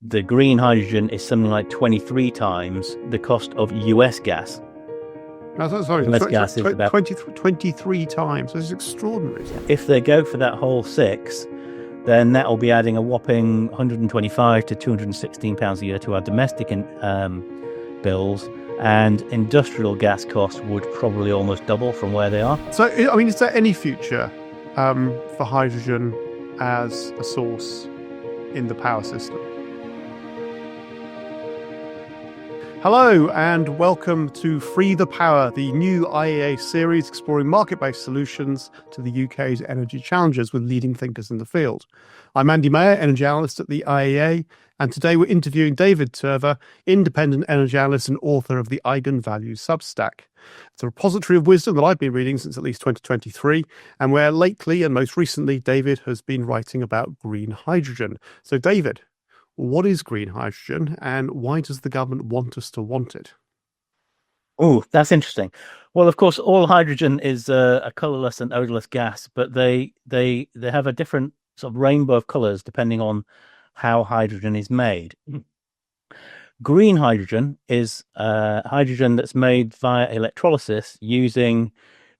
the green hydrogen is something like 23 times the cost of US gas. Sorry, US gas is about 23 times. This is extraordinary. If they go for that whole 6, then that will be adding a whopping 125 to 216 pounds a year to our domestic bills, and industrial gas costs would probably almost double from where they are. So, I mean, is there any future for hydrogen as a source in the power system? Hello and welcome to Free the Power, the new IEA series exploring market-based solutions to the UK's energy challenges with leading thinkers in the field. I'm Andy Mayer, Energy Analyst at the IEA, and today we're interviewing David Turver, Independent Energy Analyst and Author of the Eigen Values SubStack. It's a repository of wisdom that I've been reading since at least 2023, and where lately and most recently David has been writing about green hydrogen. So David, what is green hydrogen and why does the government want us to want it? Oh, that's interesting. Well, of course, all hydrogen is a colorless and odorless gas, but they have a different sort of rainbow of colors depending on how hydrogen is made. Green hydrogen is hydrogen that's made via electrolysis using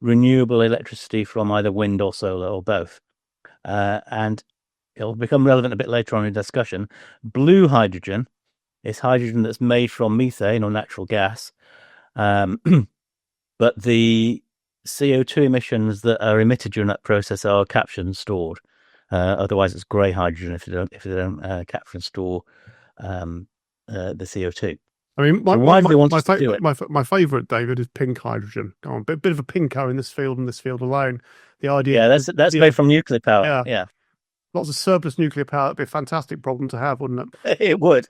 renewable electricity from either wind or solar or both. And it'll become relevant a bit later on in the discussion. Blue hydrogen is hydrogen that's made from methane or natural gas, but the CO2 emissions that are emitted during that process are captured and stored. Otherwise, it's grey hydrogen if they don't capture and store the CO2. I mean, why do they want us to do it? My favourite, David, is pink hydrogen. Go on, bit of a pinko in this field and this field alone. The idea, that's made from nuclear power. Yeah. Lots of surplus nuclear power. That'd be a fantastic problem to have, wouldn't it? It would.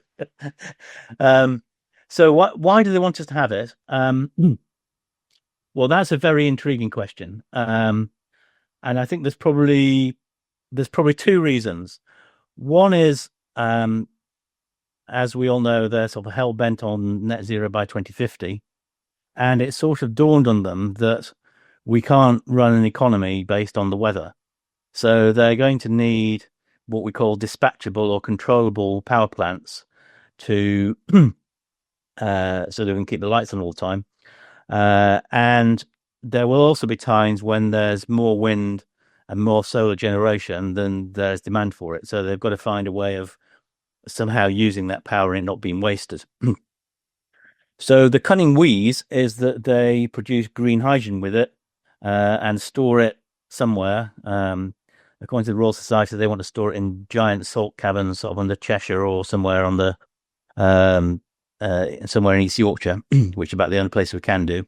So why do they want us to have it? Well, that's a very intriguing question. And I think there's probably two reasons. One is, as we all know, they're sort of hell-bent on net zero by 2050. And it sort of dawned on them that we can't run an economy based on the weather. So they're going to need what we call dispatchable or controllable power plants to so they can keep the lights on all the time. And there will also be times when there's more wind and more solar generation than there's demand for it. So they've got to find a way of somehow using that power and not being wasted. So the cunning wheeze is that they produce green hydrogen with it and store it somewhere. According to the Royal Society, they want to store it in giant salt caverns, sort of under Cheshire or somewhere on the somewhere in East Yorkshire, which is about the only place we can do.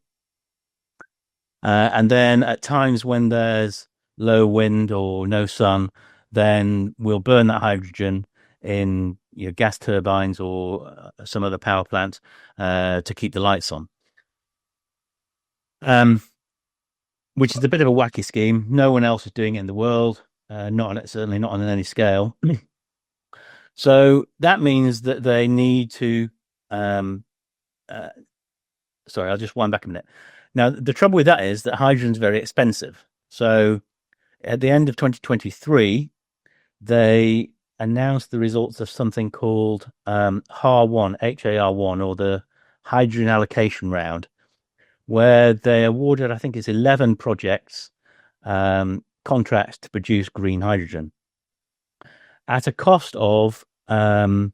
And then at times when there's low wind or no sun, then we'll burn that hydrogen in gas turbines or some other power plant to keep the lights on. Which is a bit of a wacky scheme. No one else is doing it in the world. Certainly not on any scale. So that means that they need to. Sorry, I'll just wind back a minute. Now, the trouble with that is that hydrogen is very expensive. So at the end of 2023, they announced the results of something called HAR1, HAR1, or the Hydrogen Allocation Round, where they awarded, I think it's 11 projects, contracts to produce green hydrogen at a cost of, it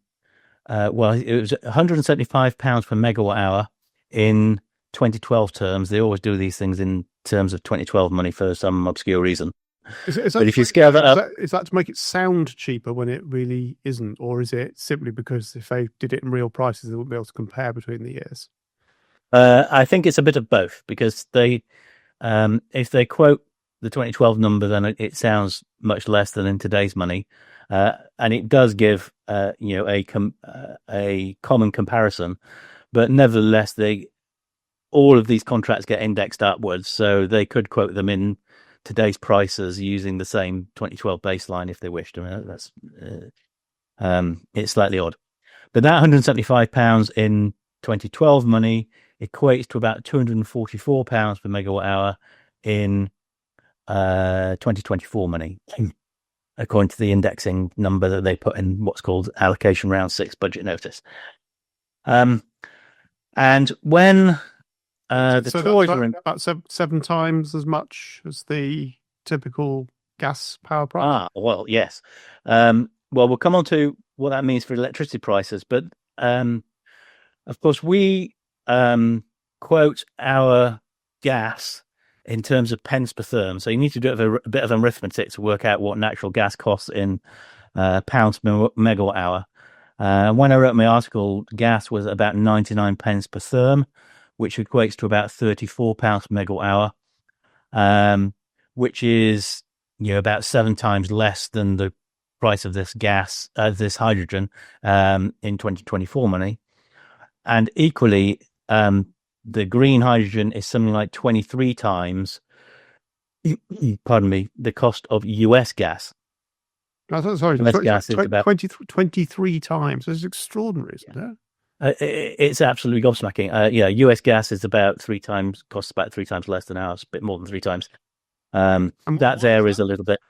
was £175 per megawatt hour in 2012 terms. They always do these things in terms of 2012 money for some obscure reason. But if you scale that up, is that to make it sound cheaper when it really isn't, or is it simply because if they did it in real prices, they wouldn't be able to compare between the years? I think it's a bit of both, because they, if they quote the 2012 number, then it sounds much less than in today's money, and it does give a common comparison, but nevertheless, all of these contracts get indexed upwards, so they could quote them in today's prices using the same 2012 baseline if they wished. I mean, that's it's slightly odd, but that £175 in 2012 money equates to about £244 per megawatt hour in 2024 money. according to the indexing number that they put in what's called allocation round 6 budget notice. And when the Tories were in about seven times as much as the typical gas power price. Well, yes. Well, we'll come on to what that means for electricity prices, but of course we quote our gas in terms of pence per therm. So you need to do a bit of arithmetic to work out what natural gas costs in pounds per megawatt hour. When I wrote my article, gas was about 99 pence per therm, which equates to about £34 per megawatt hour, which is about 7 times less than the price of this gas, this hydrogen, in 2024 money. And equally, the green hydrogen is something like 23 times, pardon me, the cost of US gas. Sorry, US gas is about 23 times. It's extraordinary, isn't it? It's absolutely gobsmacking. US gas is costs about 3 times less than ours, a bit more than 3 times. That varies a little bit.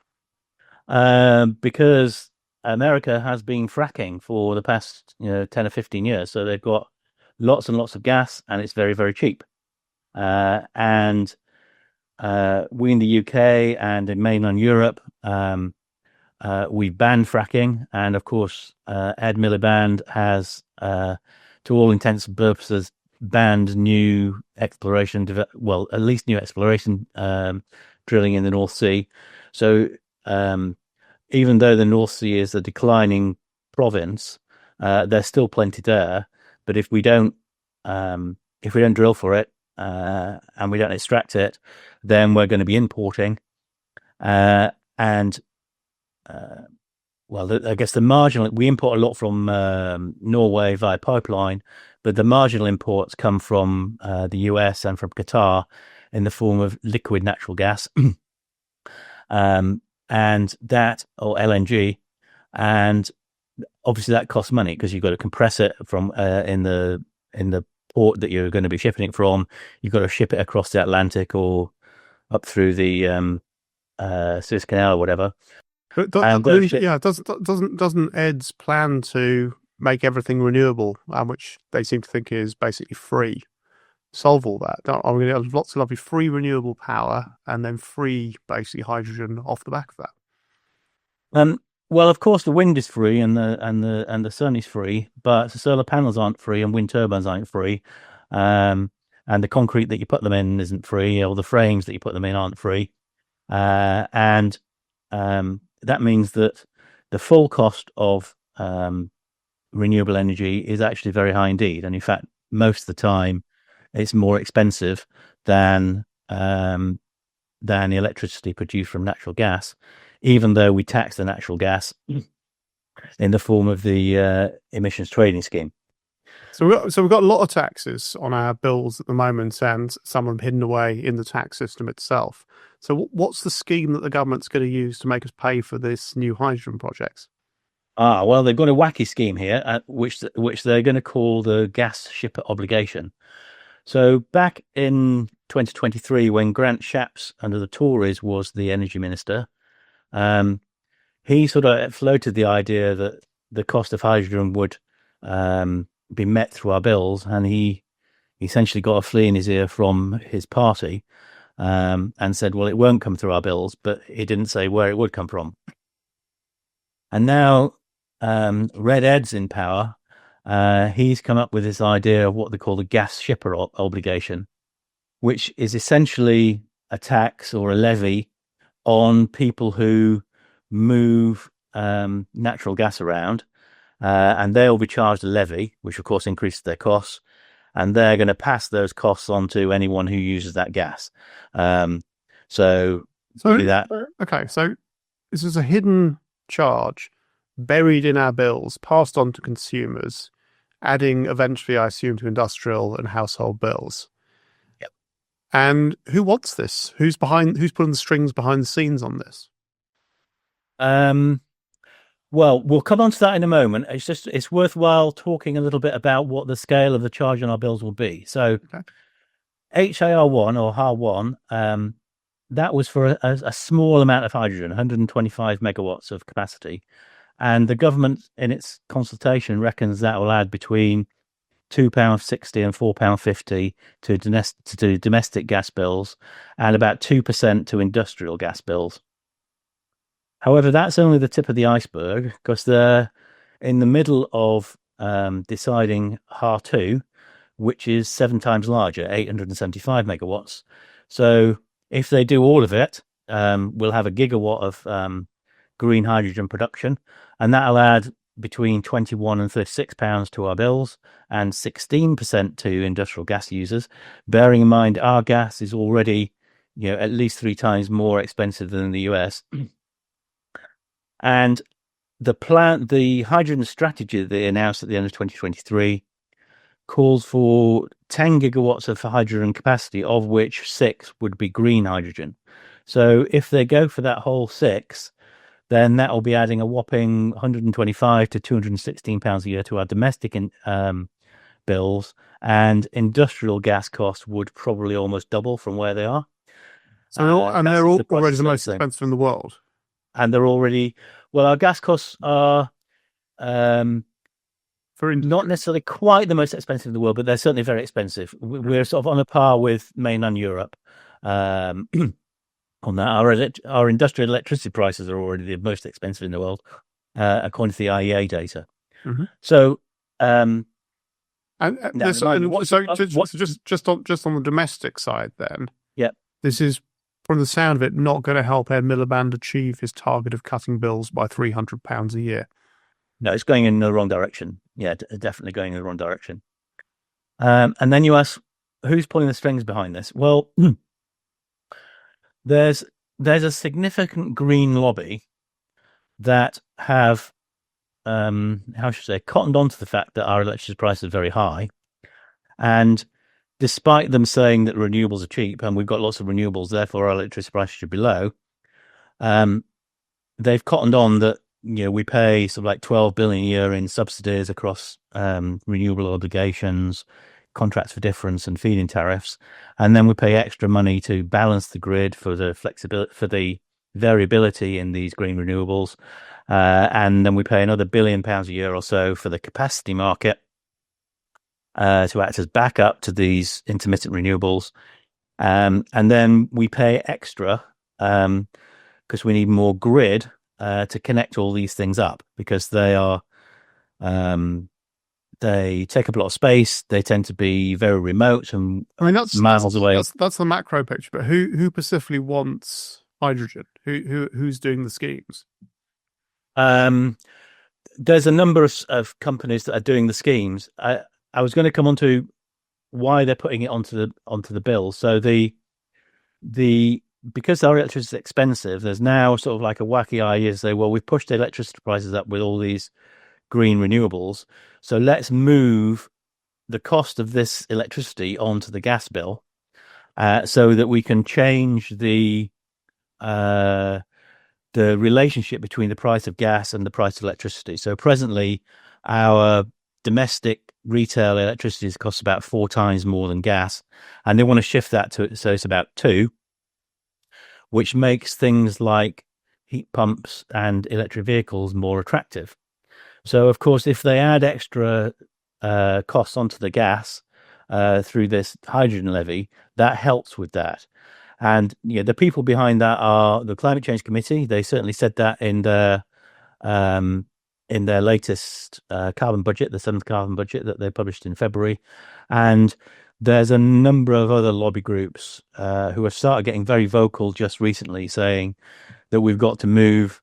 Because America has been fracking for the past 10 or 15 years. So they've got lots and lots of gas, and it's very, very cheap. And we in the UK and in mainland Europe, we've banned fracking. And of course, Ed Miliband has, to all intents and purposes, banned new exploration, at least new exploration drilling in the North Sea. So even though the North Sea is a declining province, there's still plenty there. But if we don't drill for it and we don't extract it, then we're going to be importing. I guess the marginal, we import a lot from Norway via pipeline, but the marginal imports come from the US and from Qatar in the form of liquid natural gas, and that, or LNG, and obviously that costs money because you've got to compress it from in the port that you're going to be shipping it from. You've got to ship it across the Atlantic or up through the Suez Canal or whatever. But doesn't Ed's plan to make everything renewable, which they seem to think is basically free, solve all that? I'm going to get lots of lovely free renewable power and then free basically hydrogen off the back of that. Well, of course, the wind is free and the sun is free, but the solar panels aren't free and wind turbines aren't free, and the concrete that you put them in isn't free, or the frames that you put them in aren't free, and that means that the full cost of renewable energy is actually very high indeed, and in fact, most of the time, it's more expensive than the electricity produced from natural gas, even though we tax the natural gas in the form of the emissions trading scheme. So we've got a lot of taxes on our bills at the moment, and some of them hidden away in the tax system itself. So what's the scheme that the government's going to use to make us pay for this new hydrogen projects? Well, they've got a wacky scheme here, which they're going to call the gas shipper obligation. So back in 2023, when Grant Shapps under the Tories was the energy minister, he sort of floated the idea that the cost of hydrogen would be met through our bills, and he essentially got a flea in his ear from his party and said, well, it won't come through our bills, but he didn't say where it would come from. And now Red Ed's in power. He's come up with this idea of what they call the gas shipper obligation, which is essentially a tax or a levy on people who move natural gas around, and they'll be charged a levy, which of course increases their costs, and they're going to pass those costs on to anyone who uses that gas. So this is a hidden charge buried in our bills, passed on to consumers, adding eventually, I assume, to industrial and household bills. Yep. And who wants this? Who's pulling the strings behind the scenes on this? Well, we'll come on to that in a moment. It's worthwhile talking a little bit about what the scale of the charge on our bills will be. So HAR1 or HAR1, that was for a small amount of hydrogen, 125 megawatts of capacity. And the government, in its consultation, reckons that will add between £2.60 and £4.50 to domestic gas bills, and about 2% to industrial gas bills. However, that's only the tip of the iceberg, because they're in the middle of deciding HAR2, which is 7 times larger, 875 megawatts. So if they do all of it, we'll have a gigawatt of green hydrogen production, and that'll add between £21 and £36 to our bills, and 16% to industrial gas users. Bearing in mind our gas is already, at least 3 times more expensive than the US. And the hydrogen strategy that they announced at the end of 2023 calls for 10 gigawatts of hydrogen capacity, of which 6 would be green hydrogen. So if they go for that whole 6, then that will be adding a whopping £125 to £216 a year to our domestic bills, and industrial gas costs would probably almost double from where they are. So they're already the most expensive in the world. And they're already, our gas costs are not necessarily quite the most expensive in the world, but they're certainly very expensive. We're sort of on a par with mainland Europe on that. Our industrial electricity prices are already the most expensive in the world, according to the IEA data. Mm-hmm. So, just on the domestic side, then, yeah, this is, from the sound of it, not going to help Ed Miliband achieve his target of cutting bills by £300 a year. No, it's going in the wrong direction. Yeah, definitely going in the wrong direction. And then you ask, who's pulling the strings behind this? Well, there's a significant green lobby that have, cottoned onto the fact that our electricity price is very high. And despite them saying that renewables are cheap and we've got lots of renewables, therefore our electricity price should be low, they've cottoned on that, we pay sort of like 12 billion a year in subsidies across renewable obligations, contracts for difference, and feed-in tariffs, and then we pay extra money to balance the grid for the flexibility, for the variability in these green renewables, and then we pay another £1 billion a year or so for the capacity market to act as backup to these intermittent renewables, and then we pay extra because we need more grid to connect all these things up, because they are they take up a lot of space. They tend to be very remote and that's miles away. That's the macro picture. But who specifically wants hydrogen? Who's doing the schemes? There's a number of companies that are doing the schemes. I was going to come on to why they're putting it onto the bill. So because our electricity is expensive, there's now sort of like a wacky idea to say, well, we've pushed the electricity prices up with all these green renewables, so let's move the cost of this electricity onto the gas bill, so that we can change the relationship between the price of gas and the price of electricity. So presently, our domestic retail electricity costs about 4 times more than gas, and they want to shift that so it's about 2, which makes things like heat pumps and electric vehicles more attractive. So, of course, if they add extra costs onto the gas through this hydrogen levy, that helps with that. And the people behind that are the Climate Change Committee. They certainly said that in their latest carbon budget, the 7th carbon budget that they published in February. And there's a number of other lobby groups who have started getting very vocal just recently, saying that we've got to move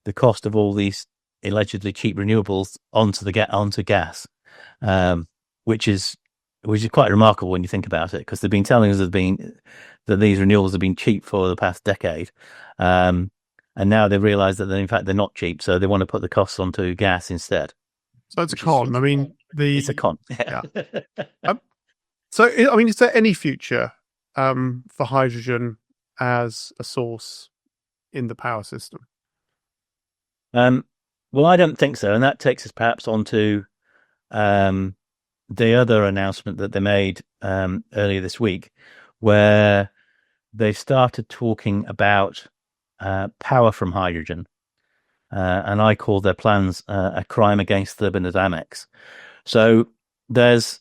the cost of all these allegedly cheap renewables onto gas, which is quite remarkable when you think about it, because they've been telling us that these renewables have been cheap for the past decade, and now they've realised that in fact they're not cheap, so they want to put the costs onto gas instead. So it's a con. It's a con. Yeah. So, is there any future for hydrogen as a source in the power system? Well, I don't think so. And that takes us perhaps onto the other announcement that they made earlier this week, where they've started talking about power from hydrogen. And I call their plans a crime against thermodynamics. So there's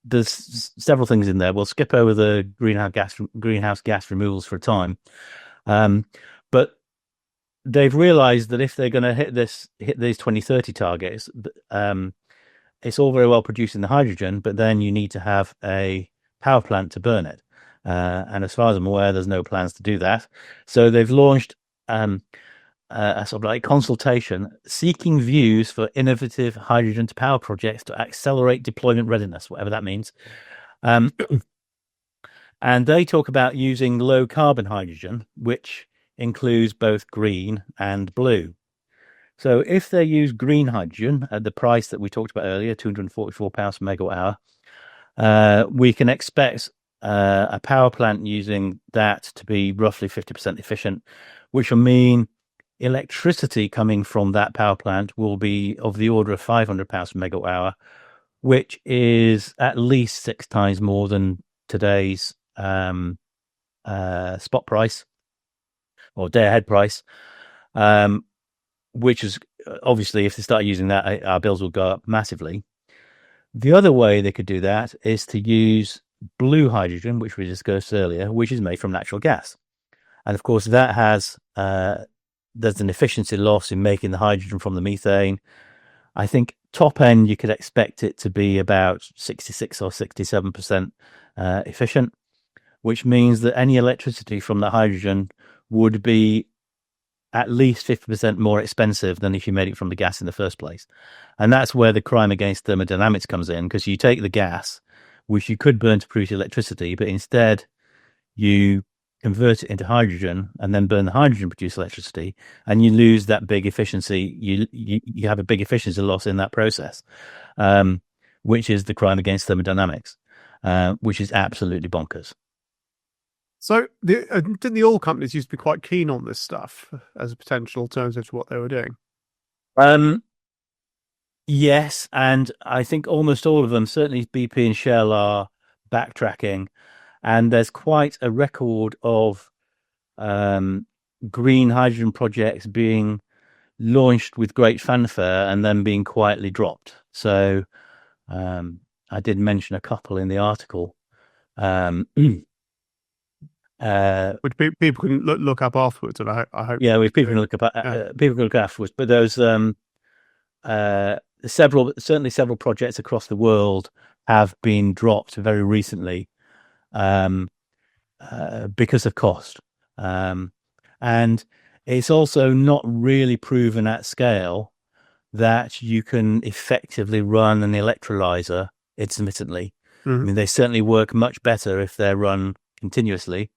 several things in there. We'll skip over the greenhouse gas removals for a time, but they've realised that if they're going to hit these 2030 targets, it's all very well producing the hydrogen, but then you need to have a power plant to burn it. And as far as I'm aware, there's no plans to do that. So they've launched a sort of like consultation seeking views for innovative hydrogen to power projects to accelerate deployment readiness, whatever that means. And they talk about using low carbon hydrogen, which includes both green and blue. So if they use green hydrogen at the price that we talked about earlier, £244 per megawatt hour, we can expect a power plant using that to be roughly 50% efficient, which will mean electricity coming from that power plant will be of the order of £500 per megawatt hour, which is at least 6 times more than today's spot price or day ahead price, which is obviously, if they start using that, our bills will go up massively. The other way they could do that is to use blue hydrogen, which we discussed earlier, which is made from natural gas. And of course, that has there's an efficiency loss in making the hydrogen from the methane. I think top end, you could expect it to be about 66 or 67% efficient, which means that any electricity from the hydrogen would be at least 50% more expensive than if you made it from the gas in the first place. And that's where the crime against thermodynamics comes in, because you take the gas, which you could burn to produce electricity, but instead you convert it into hydrogen and then burn the hydrogen to produce electricity, and you lose that big efficiency. You have a big efficiency loss in that process, which is the crime against thermodynamics, which is absolutely bonkers. So didn't the oil companies used to be quite keen on this stuff as a potential alternative to what they were doing? Yes, and I think almost all of them, certainly BP and Shell, are backtracking, and there's quite a record of green hydrogen projects being launched with great fanfare and then being quietly dropped. So I did mention a couple in the article. Which people can look up afterwards, and I hope. Yeah, people can look up. People can look afterwards. But those several projects across the world have been dropped very recently because of cost, and it's also not really proven at scale that you can effectively run an electrolyzer intermittently. Mm-hmm. I mean, they certainly work much better if they're run continuously.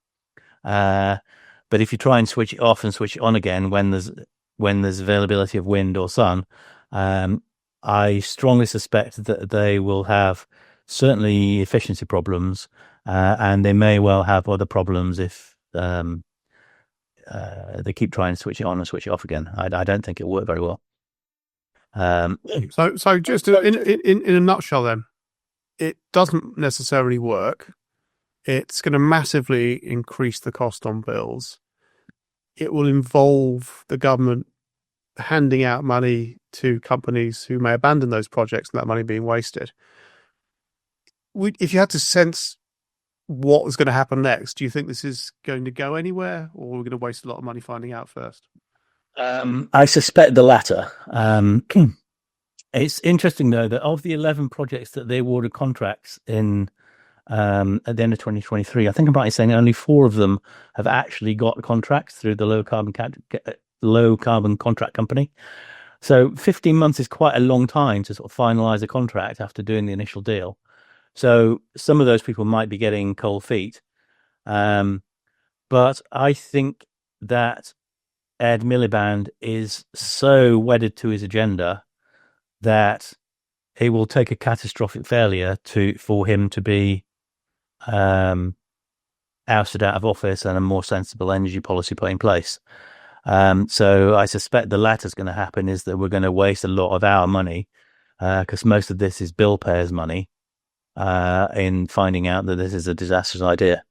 But if you try and switch it off and switch it on again when there's availability of wind or sun, I strongly suspect that they will have certainly efficiency problems, and they may well have other problems if they keep trying to switch it on and switch it off again. I don't think it'll work very well. So just in a nutshell, then, it doesn't necessarily work. It's going to massively increase the cost on bills. It will involve the government handing out money to companies who may abandon those projects and that money being wasted. If you had to sense what was going to happen next, do you think this is going to go anywhere, or we're going to waste a lot of money finding out first? I suspect the latter. It's interesting, though, that of the 11 projects that they awarded contracts in at the end of 2023, I think I'm right in saying only 4 of them have actually got contracts through the low carbon contract company. So 15 months is quite a long time to sort of finalize a contract after doing the initial deal. So some of those people might be getting cold feet. But I think that Ed Miliband is so wedded to his agenda that it will take a catastrophic failure for him to be ousted out of office and a more sensible energy policy put in place. So I suspect the latter is going to happen, is that we're going to waste a lot of our money, because most of this is bill payers' money, in finding out that this is a disastrous idea.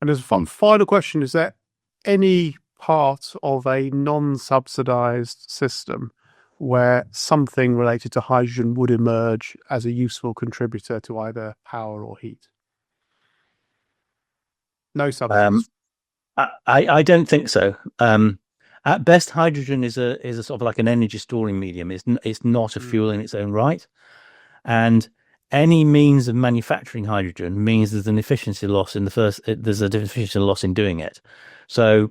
And as a final question, is there any part of a non-subsidized system where something related to hydrogen would emerge as a useful contributor to either power or heat? No subsidies. I don't think so. At best, hydrogen is a sort of like an energy storing medium. It's not a fuel in its own right, and any means of manufacturing hydrogen means there's an efficiency loss in the first. There's a efficiency loss in doing it. So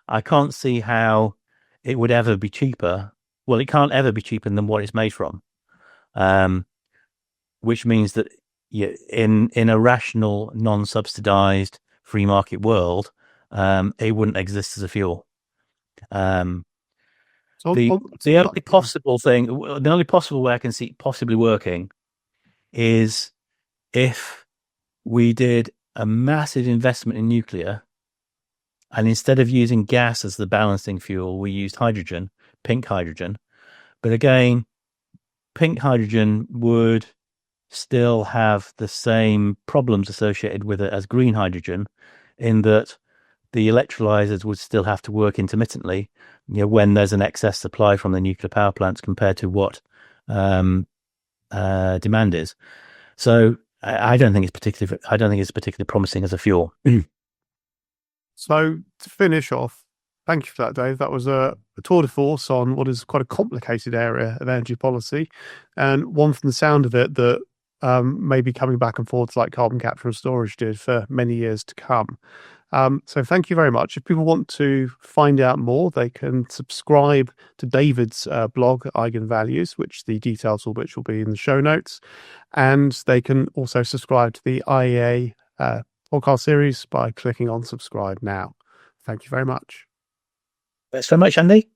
I can't see how it would ever be cheaper. Well, it can't ever be cheaper than what it's made from. Which means that in a rational, non-subsidized free market world, it wouldn't exist as a fuel. The only possible thing, the only possible way I can see it possibly working is if we did a massive investment in nuclear, and instead of using gas as the balancing fuel, we used hydrogen, pink hydrogen. But again, pink hydrogen would still have the same problems associated with it as green hydrogen, in that the electrolyzers would still have to work intermittently, when there's an excess supply from the nuclear power plants compared to what demand is. So I don't think it's particularly promising as a fuel. So to finish off, thank you for that, Dave. That was a tour de force on what is quite a complicated area of energy policy, and one from the sound of it that may be coming back and forth like carbon capture and storage did for many years to come. So thank you very much. If people want to find out more, they can subscribe to David's blog, Eigen Values, which the details of which will be in the show notes. And they can also subscribe to the IEA podcast series by clicking on subscribe now. Thank you very much. Thanks very much, Andy.